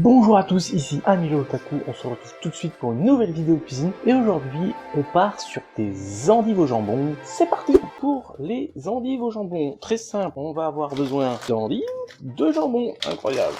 Bonjour à tous, ici Amilo Otaku, on se retrouve tout de suite pour une nouvelle vidéo cuisine et aujourd'hui on part sur des endives au jambon. C'est parti pour les endives au jambon. Très simple, on va avoir besoin d'endives, de jambon, incroyable.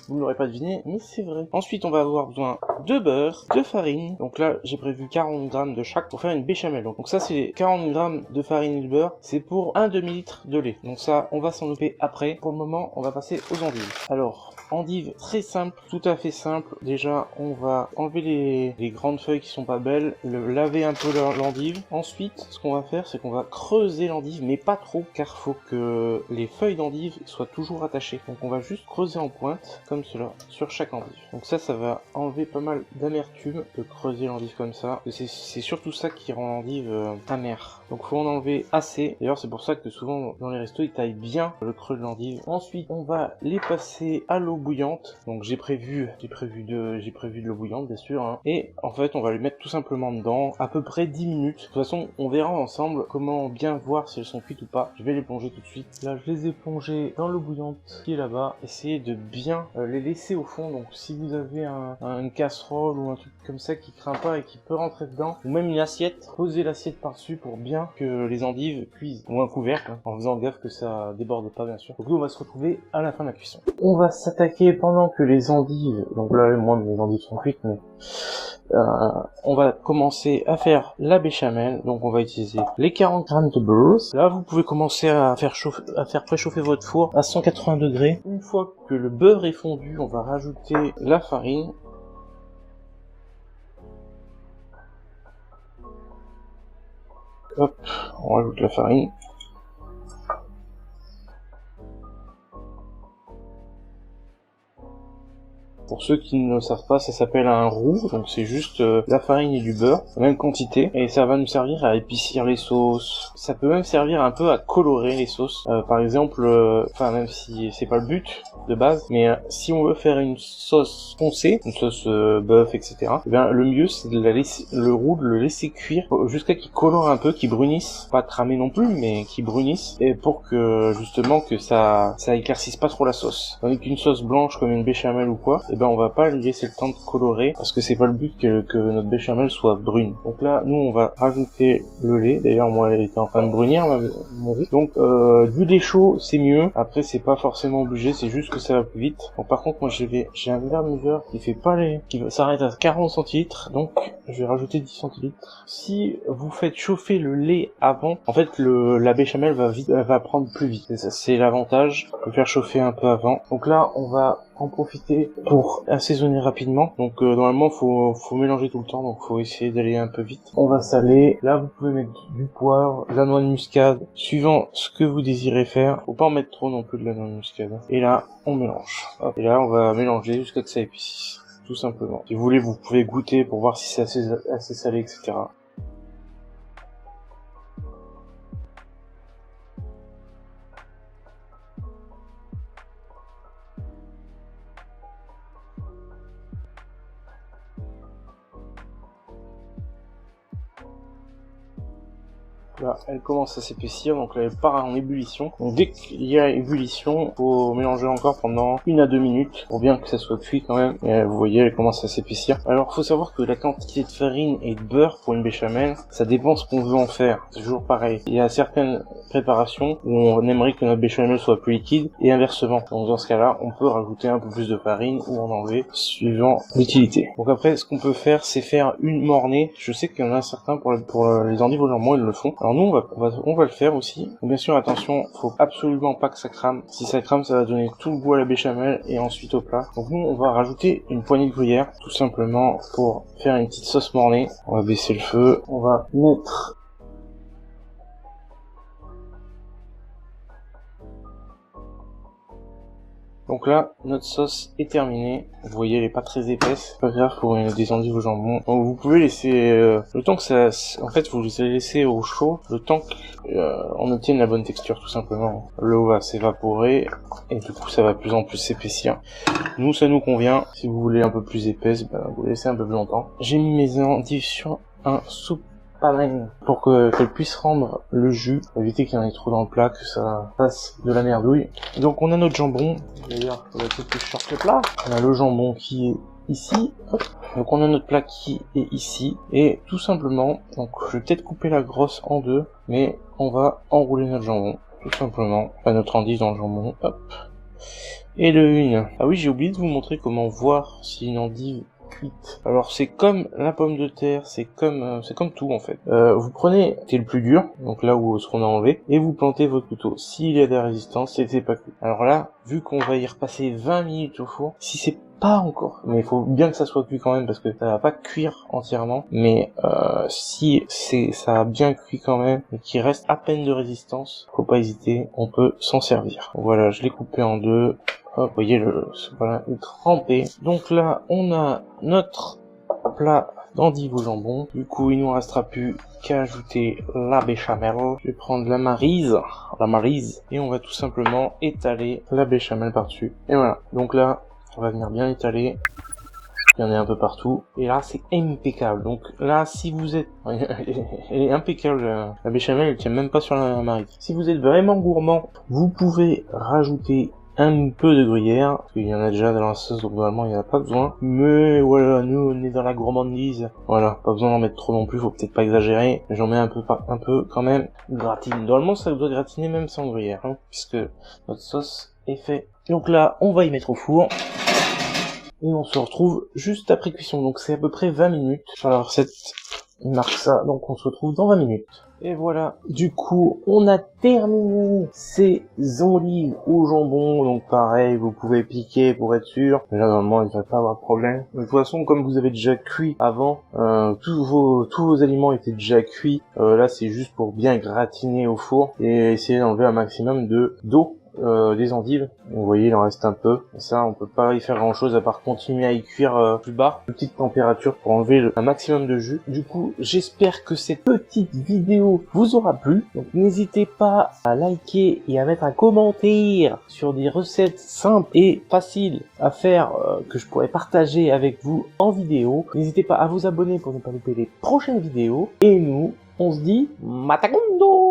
Vous ne l'aurez pas deviné, mais c'est vrai. Ensuite, on va avoir besoin de beurre, de farine. Donc là, j'ai prévu 40 grammes de chaque pour faire une béchamel. Donc ça, c'est 40 grammes de farine et de beurre. C'est pour un demi-litre de lait. Donc ça, on va s'en occuper après. Pour le moment, on va passer aux endives. Alors, endives très simple, tout à fait simple. Déjà, on va enlever les grandes feuilles qui sont pas belles, laver un peu l'endive. Ensuite, ce qu'on va faire, c'est qu'on va creuser l'endive, mais pas trop, car faut que les feuilles d'endive soient toujours attachées. Donc on va juste creuser en pointe, comme cela, sur chaque endive. Donc ça va enlever pas mal d'amertume de creuser l'endive comme ça. C'est surtout ça qui rend l'endive amère. Donc faut en enlever assez. D'ailleurs c'est pour ça que souvent dans les restos ils taillent bien le creux de l'endive. Ensuite on va les passer à l'eau bouillante. Donc j'ai prévu de l'eau bouillante bien sûr. Hein. Et en fait on va les mettre tout simplement dedans à peu près 10 minutes. De toute façon on verra ensemble comment bien voir si elles sont cuites ou pas. Je vais les plonger tout de suite. Là je les ai plongées dans l'eau bouillante qui est là-bas. Essayez de bien les laisser au fond. Donc si vous avez une casserole ou un truc comme ça qui craint pas et qui peut rentrer dedans, ou même une assiette, posez l'assiette par-dessus pour bien que les endives cuisent, ou un couvercle, hein, en faisant gaffe que ça déborde pas bien sûr. Donc nous on va se retrouver à la fin de la cuisson. On va s'attaquer pendant que les endives, donc là moi mes endives sont cuites, mais on va commencer à faire la béchamel. Donc on va utiliser les 40 grammes de beurre. Là vous pouvez commencer à faire préchauffer votre four à 180 degrés. Une fois que le beurre est fondu, on va rajouter la farine. Hop, on rajoute la farine. Pour ceux qui ne le savent pas, ça s'appelle un roux, donc c'est juste la farine et du beurre, la même quantité, et ça va nous servir à épaissir les sauces. Ça peut même servir un peu à colorer les sauces. Par exemple, enfin même si c'est pas le but de base, mais si on veut faire une sauce foncée, une sauce bœuf, etc., eh bien le mieux c'est de le roux de le laisser cuire jusqu'à qu'il colore un peu, qu'il brunisse, pas cramer non plus, mais qu'il brunisse, et pour que justement que ça éclaircisse pas trop la sauce. Tandis qu'une sauce blanche comme une béchamel ou quoi, eh ben on va pas lui laisser le temps de colorer parce que c'est pas le but que notre béchamel soit brune. Donc là nous on va rajouter le lait. D'ailleurs moi elle était en train de brunir mon riz. Donc du lait chaud c'est mieux. Après c'est pas forcément obligé, c'est juste que ça va plus vite. Bon, par contre moi j'ai un verre de mesure qui fait pas qui s'arrête à 40 centilitres, donc je vais rajouter 10 centilitres. Si vous faites chauffer le lait avant, en fait la béchamel va prendre plus vite. C'est l'avantage de faire chauffer un peu avant. Donc là on va en profiter pour assaisonner rapidement. Donc normalement faut mélanger tout le temps, donc faut essayer d'aller un peu vite. On va saler. Là vous pouvez mettre du poivre, de la noix de muscade, suivant ce que vous désirez faire. Faut pas en mettre trop non plus de la noix de muscade. Et là on mélange. Hop. Et là on va mélanger jusqu'à que ça épaississe, tout simplement. Si vous voulez vous pouvez goûter pour voir si c'est assez salé, etc. Là, elle commence à s'épaissir, donc là, elle part en ébullition. Donc dès qu'il y a ébullition, faut mélanger encore pendant 1 à 2 minutes pour bien que ça soit cuit quand même. Et vous voyez, elle commence à s'épaissir. Alors, faut savoir que la quantité de farine et de beurre pour une béchamel, ça dépend ce qu'on veut en faire. C'est toujours pareil. Il y a certaines préparations où on aimerait que notre béchamel soit plus liquide et inversement. Donc dans ce cas-là, on peut rajouter un peu plus de farine ou en enlever suivant l'utilité. Donc après, ce qu'on peut faire, c'est faire une mornée. Je sais qu'il y en a certains pour les endives au jambon, ils le font. Alors nous on va le faire aussi. Donc, bien sûr attention, faut absolument pas que ça crame. Si ça crame, ça va donner tout le goût à la béchamel et ensuite au plat. Donc nous on va rajouter une poignée de gruyère, tout simplement pour faire une petite sauce mornée. On va baisser le feu, on va mettre donc là, notre sauce est terminée. Vous voyez, elle est pas très épaisse. Pas grave pour des endives au jambon. Donc vous pouvez laisser le temps que ça... En fait, vous les laissez au chaud, le temps qu'on obtienne la bonne texture, tout simplement. L'eau va s'évaporer et du coup, ça va de plus en plus s'épaissir. Nous, ça nous convient. Si vous voulez un peu plus épaisse, vous laissez un peu plus longtemps. J'ai mis mes endives sur un pas mal pour qu'elle puisse rendre le jus, éviter qu'il y en ait trop dans le plat, que ça fasse de la merdouille. Donc on a notre jambon, d'ailleurs il va peut-être que je cherche le plat. On a le jambon qui est ici, hop. Donc on a notre plat qui est ici, et tout simplement, donc je vais peut-être couper la grosse en deux, mais on va enrouler notre jambon, tout simplement, enfin notre endive dans le jambon, hop. Et le une. Ah oui, j'ai oublié de vous montrer comment voir si une endive cuite. Alors c'est comme la pomme de terre, c'est comme tout en fait. Vous prenez le plus dur, donc là où ce qu'on a enlevé, et vous plantez votre couteau. S'il y a de la résistance, c'est pas cuit. Alors là, vu qu'on va y repasser 20 minutes au four, si c'est pas encore, mais il faut bien que ça soit cuit quand même parce que ça va pas cuire entièrement, mais si ça a bien cuit quand même et qu'il reste à peine de résistance, faut pas hésiter, on peut s'en servir. Voilà, je l'ai coupé en deux. Hop, vous voyez, voilà, il est trempé. Donc là, on a notre plat d'endive au jambon. Du coup, il nous restera plus qu'à ajouter la béchamel. Je vais prendre la maryse, et on va tout simplement étaler la béchamel par-dessus. Et voilà. Donc là, on va venir bien étaler. Il y en a un peu partout. Et là, c'est impeccable. Donc là, si vous êtes... Elle est impeccable. La béchamel, elle tient même pas sur la maryse. Si vous êtes vraiment gourmand, vous pouvez rajouter un peu de gruyère, parce qu'il y en a déjà dans la sauce, donc normalement il n'y en a pas besoin. Mais voilà, nous on est dans la gourmandise. Voilà, pas besoin d'en mettre trop non plus, faut peut-être pas exagérer. J'en mets un peu quand même. Gratine. Normalement ça doit gratiner même sans gruyère, hein, puisque notre sauce est faite. Donc là, on va y mettre au four. Et on se retrouve juste après cuisson, donc c'est à peu près 20 minutes. Sur la recette, il marque ça, donc on se retrouve dans 20 minutes. Et voilà, du coup, on a terminé ces endives au jambon. Donc pareil, vous pouvez piquer pour être sûr. Mais là, normalement, il ne va pas avoir de problème. De toute façon, comme vous avez déjà cuit avant, tous vos aliments étaient déjà cuits. Là, c'est juste pour bien gratiner au four et essayer d'enlever un maximum d'eau. Des endives, vous voyez il en reste un peu, et ça on peut pas y faire grand chose à part continuer à y cuire plus bas, petite température pour enlever un maximum de jus. Du coup j'espère que cette petite vidéo vous aura plu, donc n'hésitez pas à liker et à mettre un commentaire sur des recettes simples et faciles à faire que je pourrais partager avec vous en vidéo. N'hésitez pas à vous abonner pour ne pas louper les prochaines vidéos, et nous on se dit matakondo.